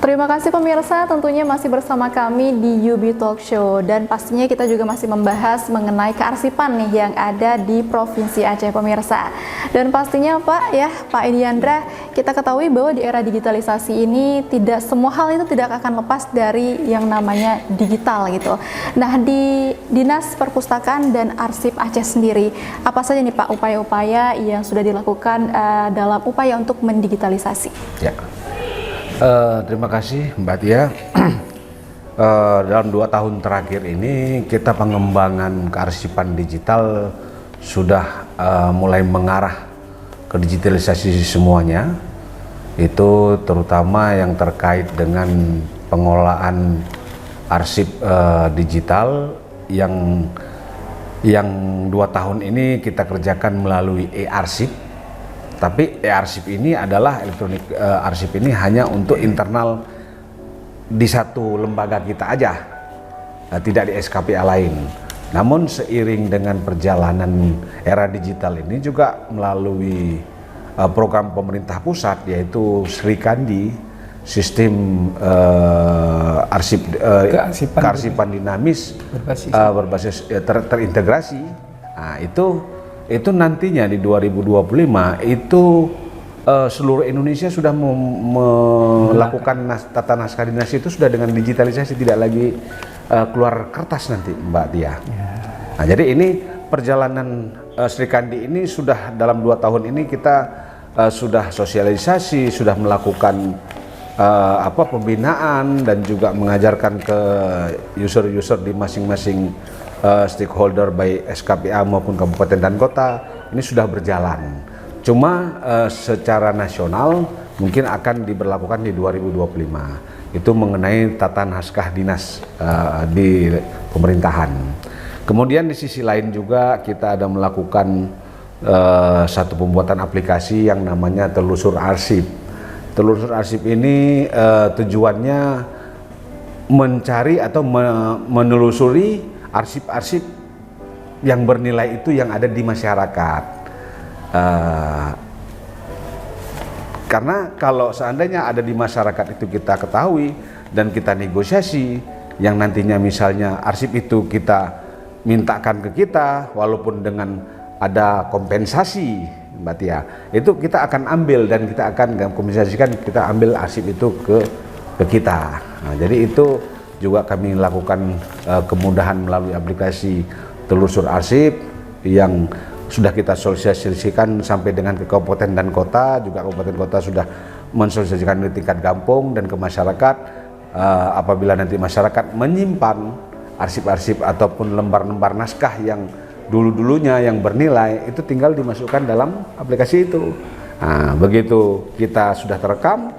Terima kasih pemirsa, tentunya masih bersama kami di UB Talk Show dan pastinya kita juga masih membahas mengenai kearsipan nih yang ada di Provinsi Aceh pemirsa. Dan pastinya Pak Ediandra, kita ketahui bahwa di era digitalisasi ini tidak semua hal itu tidak akan lepas dari yang namanya digital gitu. Nah, di Dinas Perpustakaan dan Arsip Aceh sendiri, apa saja nih Pak upaya-upaya yang sudah dilakukan dalam upaya untuk mendigitalisasi? Ya. Terima kasih Mbak Tia. Dalam 2 tahun terakhir ini kita pengembangan kearsipan digital sudah mulai mengarah ke digitalisasi semuanya. Itu terutama yang terkait dengan pengelolaan arsip digital yang 2 tahun ini kita kerjakan melalui e-arsip. Tapi e-arsip ini adalah elektronik arsip ini hanya untuk internal di satu lembaga kita aja, tidak di SKPA lain. Namun seiring dengan perjalanan era digital ini juga melalui program pemerintah pusat yaitu Sri Kandi, sistem arsip kearsipan dinamis berbasis terintegrasi. Nah, itu nantinya di 2025 itu seluruh Indonesia sudah melakukan tata naskah dinas itu sudah dengan digitalisasi, tidak lagi keluar kertas nanti Mbak Tia. Nah, jadi ini perjalanan Sri Kandi ini sudah dalam 2 tahun ini kita sudah sosialisasi, sudah melakukan pembinaan dan juga mengajarkan ke user-user di masing-masing stakeholder baik SKPA maupun kabupaten dan kota. Ini sudah berjalan. Cuma secara nasional mungkin akan diberlakukan di 2025. Itu mengenai tata naskah dinas di pemerintahan. Kemudian di sisi lain juga kita ada melakukan satu pembuatan aplikasi yang namanya telusur arsip. Telusur arsip ini tujuannya mencari atau menelusuri arsip-arsip yang bernilai itu yang ada di masyarakat. Karena kalau seandainya ada di masyarakat itu kita ketahui dan kita negosiasi, yang nantinya misalnya arsip itu kita mintakan ke kita walaupun dengan ada kompensasi Mbak Tia, itu kita akan ambil dan kita akan kompensasikan, kita ambil arsip itu ke kita. Nah, jadi itu juga kami lakukan kemudahan melalui aplikasi telusur arsip yang sudah kita sosialisasikan sampai dengan ke kabupaten dan kota. Juga kabupaten kota sudah mensosialisasikan di tingkat kampung dan ke masyarakat. Apabila nanti masyarakat menyimpan arsip-arsip ataupun lembar-lembar naskah yang dulu-dulunya yang bernilai, itu tinggal dimasukkan dalam aplikasi itu. Nah, begitu kita sudah terekam,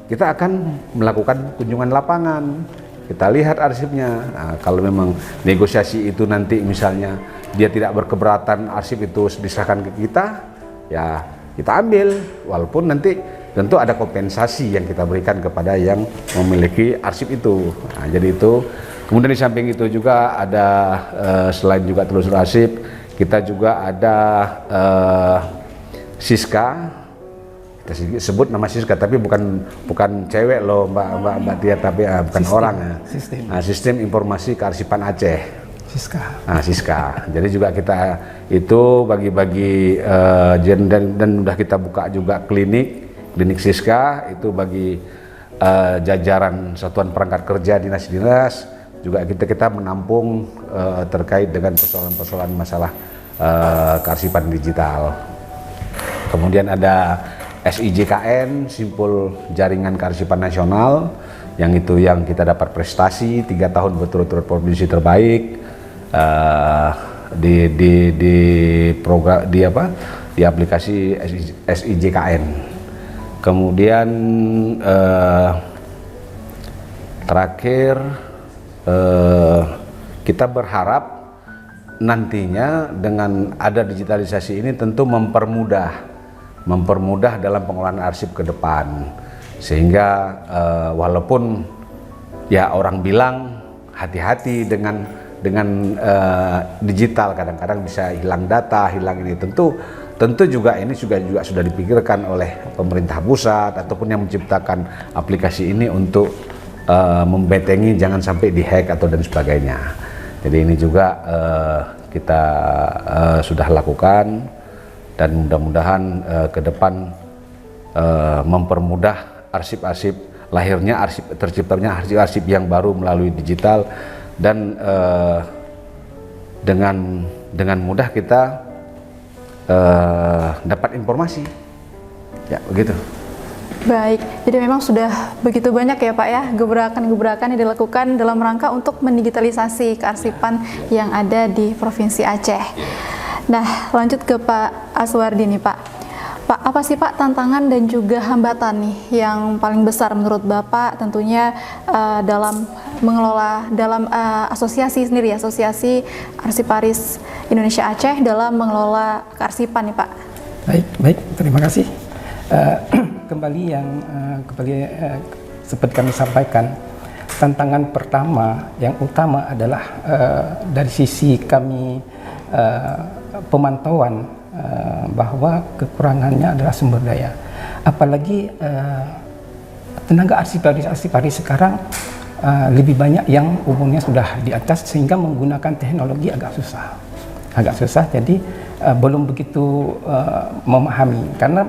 kita akan melakukan kunjungan lapangan. Kita lihat arsipnya. Nah, kalau memang negosiasi itu nanti misalnya dia tidak berkeberatan arsip itu diserahkan ke kita, ya kita ambil. Walaupun nanti tentu ada kompensasi yang kita berikan kepada yang memiliki arsip itu. Nah, jadi itu. Kemudian di samping itu juga ada selain juga telusur arsip, kita juga ada Siska. Kita sebut nama Siska, tapi bukan cewek loh Mbak Tia, tapi bukan sistem, orang ya. Sistem Informasi Kearsipan Aceh. Siska. Siska. Jadi juga kita itu bagi-bagi dan udah kita buka juga klinik Siska itu bagi jajaran satuan perangkat kerja dinas-dinas. Juga kita menampung terkait dengan persoalan-persoalan masalah kearsipan digital. Kemudian ada SIJKN, Simpul Jaringan Kearsipan Nasional, yang kita dapat prestasi 3 tahun berturut-turut provinsi terbaik di aplikasi SIJKN. Kemudian terakhir kita berharap nantinya dengan ada digitalisasi ini tentu mempermudah dalam pengelolaan arsip ke depan, sehingga walaupun ya orang bilang hati-hati dengan digital, kadang-kadang bisa hilang data, hilang ini, tentu Tentu juga ini juga sudah dipikirkan oleh pemerintah pusat ataupun yang menciptakan aplikasi ini untuk membentengi jangan sampai dihack atau dan sebagainya. Jadi ini juga kita sudah lakukan dan mudah-mudahan ke depan mempermudah arsip-arsip lahirnya, terciptanya arsip-arsip yang baru melalui digital, dan dengan mudah kita dapat informasi, ya begitu. Baik, jadi memang sudah begitu banyak ya Pak ya gebrakan-gebrakan yang dilakukan dalam rangka untuk mendigitalisasi kearsipan yang ada di Provinsi Aceh. Nah, lanjut ke Pak Aswardi nih Pak. Pak, apa sih Pak tantangan dan juga hambatan nih yang paling besar menurut Bapak tentunya dalam mengelola dalam asosiasi sendiri, Asosiasi Arsiparis Indonesia Aceh dalam mengelola kearsipan nih Pak? Baik, terima kasih. Kembali seperti kami sampaikan, tantangan pertama yang utama adalah dari sisi kami pemantauan bahwa kekurangannya adalah sumber daya. Apalagi tenaga arsiparis sekarang lebih banyak yang umurnya sudah di atas sehingga menggunakan teknologi agak susah. Jadi belum begitu memahami karena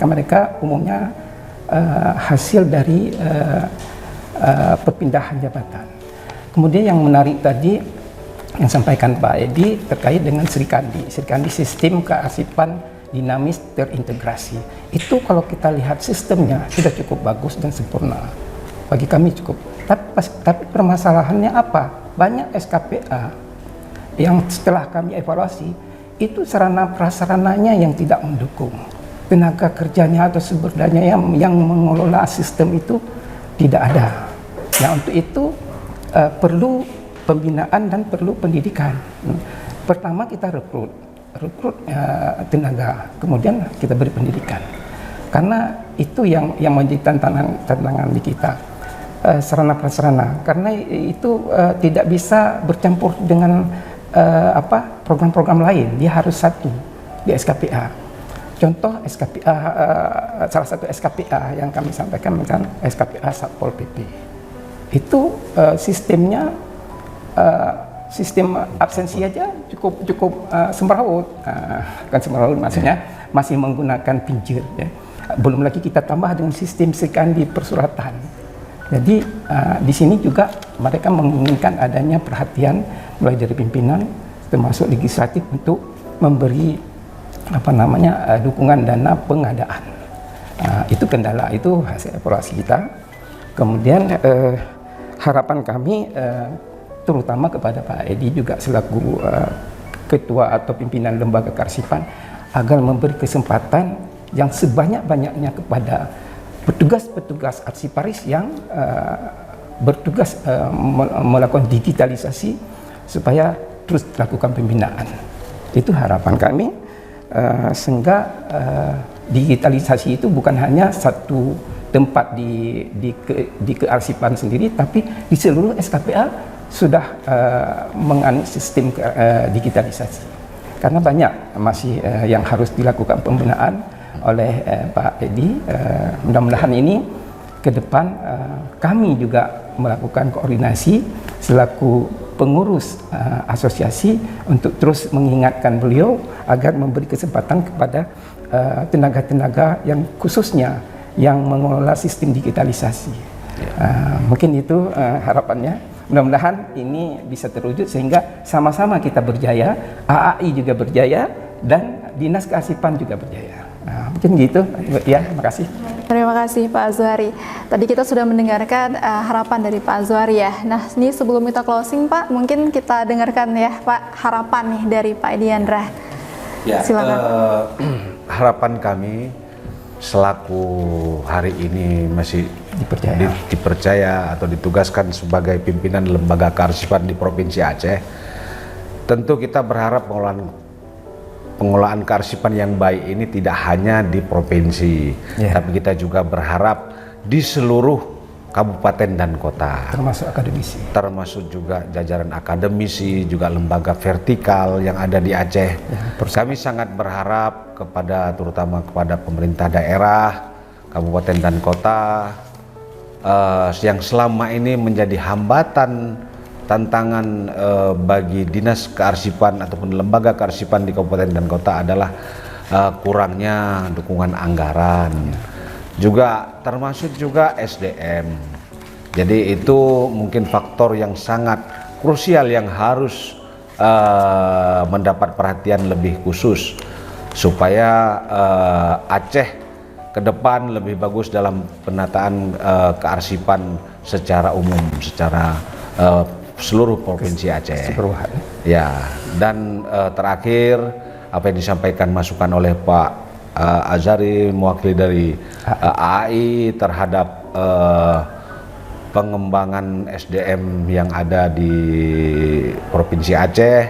mereka umumnya hasil dari perpindahan jabatan. Kemudian yang menarik tadi yang sampaikan Pak Edi terkait dengan Srikandi sistem kearsipan dinamis terintegrasi. Itu kalau kita lihat sistemnya sudah cukup bagus dan sempurna. Bagi kami cukup. Tapi permasalahannya apa? Banyak SKPA yang setelah kami evaluasi itu sarana prasarananya yang tidak mendukung. Tenaga kerjanya atau sumber dayanya yang mengelola sistem itu tidak ada. Nah, untuk itu perlu pembinaan dan perlu pendidikan. Pertama kita rekrut tenaga, kemudian kita beri pendidikan. Karena itu yang menjadi tantangan di kita. Sarana prasarana, karena itu tidak bisa bercampur dengan program-program lain. Dia harus satu di SKPA. Contoh SKPA, salah satu SKPA yang kami sampaikan kan SKPA Satpol PP. Itu sistemnya sistem absensi aja cukup semrawut, kan semrawut maksudnya masih menggunakan pinjer, ya. Belum lagi kita tambah dengan sistem Srikandi persuratan. Jadi di sini juga mereka menginginkan adanya perhatian mulai dari pimpinan termasuk legislatif untuk memberi dukungan dana pengadaan. Itu kendala, itu hasil evaluasi kita. Kemudian harapan kami terutama kepada Pak Edi juga selaku ketua atau pimpinan lembaga kearsipan agar memberi kesempatan yang sebanyak-banyaknya kepada petugas-petugas arsiparis yang bertugas melakukan digitalisasi supaya terus dilakukan pembinaan. Itu harapan kami sehingga digitalisasi itu bukan hanya satu tempat di kearsipan sendiri, tapi di seluruh SKPA sudah menganut sistem digitalisasi. Karena banyak masih yang harus dilakukan pembinaan oleh Pak Edi. Mudah-mudahan ini ke depan kami juga melakukan koordinasi selaku pengurus asosiasi untuk terus mengingatkan beliau agar memberi kesempatan kepada tenaga-tenaga yang khususnya yang mengelola sistem digitalisasi. Mungkin itu harapannya. Mudah-mudahan ini bisa terwujud sehingga sama-sama kita berjaya, AAI juga berjaya, dan Dinas Kearsipan juga berjaya. Mungkin gitu, ya, terima kasih. Terima kasih Pak Azwari. Tadi kita sudah mendengarkan harapan dari Pak Azwari ya. Nah, ini sebelum kita closing Pak, mungkin kita dengarkan ya Pak harapan nih dari Pak Edi Yandra. Ya, silakan. Harapan kami selaku hari ini masih dipercaya atau ditugaskan sebagai pimpinan lembaga kearsipan di Provinsi Aceh, tentu kita berharap pengelolaan kearsipan yang baik ini tidak hanya di provinsi, tapi kita juga berharap di seluruh kabupaten dan kota. Termasuk akademisi. Termasuk juga jajaran akademisi, juga lembaga vertikal yang ada di Aceh. Kami sangat berharap terutama kepada pemerintah daerah, kabupaten dan kota yang selama ini menjadi hambatan, tantangan bagi dinas kearsipan ataupun lembaga kearsipan di kabupaten dan kota adalah kurangnya dukungan anggaran. Juga termasuk juga SDM. Jadi itu mungkin faktor yang sangat krusial yang harus mendapat perhatian lebih khusus supaya Aceh ke depan lebih bagus dalam penataan kearsipan secara umum, secara seluruh provinsi Aceh. Ya, dan terakhir apa yang disampaikan masukan oleh Pak Azhari mewakili dari AAI terhadap pengembangan SDM yang ada di Provinsi Aceh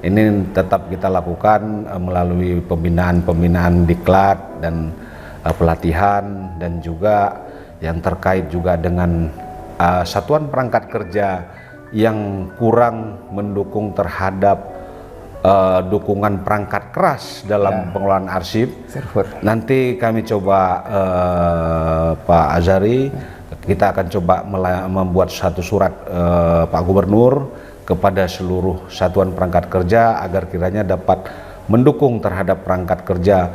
ini tetap kita lakukan melalui pembinaan diklat dan pelatihan, dan juga yang terkait juga dengan satuan perangkat kerja yang kurang mendukung terhadap dukungan perangkat keras dalam pengelolaan arsip. Nanti kami coba Pak Azhari, kita akan coba membuat satu surat Pak Gubernur kepada seluruh satuan perangkat kerja agar kiranya dapat mendukung terhadap perangkat kerja,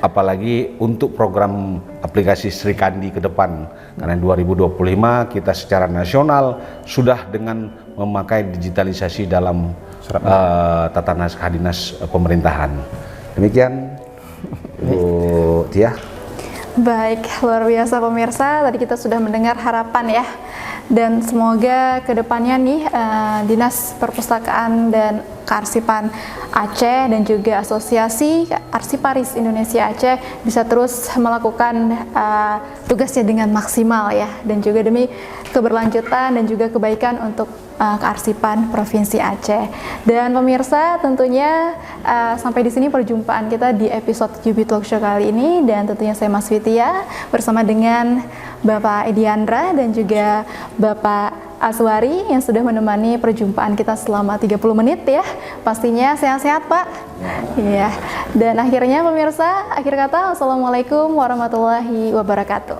apalagi untuk program aplikasi Sri Kandi ke depan, karena 2025 kita secara nasional sudah dengan memakai digitalisasi dalam tata naskah dinas pemerintahan. Demikian Bu Tia. Baik, luar biasa pemirsa, tadi kita sudah mendengar harapan ya, dan semoga kedepannya nih Dinas Perpustakaan dan Kearsipan Aceh dan juga Asosiasi Arsiparis Indonesia Aceh bisa terus melakukan tugasnya dengan maksimal ya, dan juga demi keberlanjutan dan juga kebaikan untuk kearsipan Provinsi Aceh. Dan pemirsa, tentunya sampai di sini perjumpaan kita di episode UB Talk Show kali ini, dan tentunya saya Mas Fitia bersama dengan Bapak Ediandra dan juga Bapak Aswari yang sudah menemani perjumpaan kita selama 30 menit ya. Pastinya sehat-sehat Pak. Iya. Dan akhirnya pemirsa, akhir kata, Assalamualaikum warahmatullahi wabarakatuh.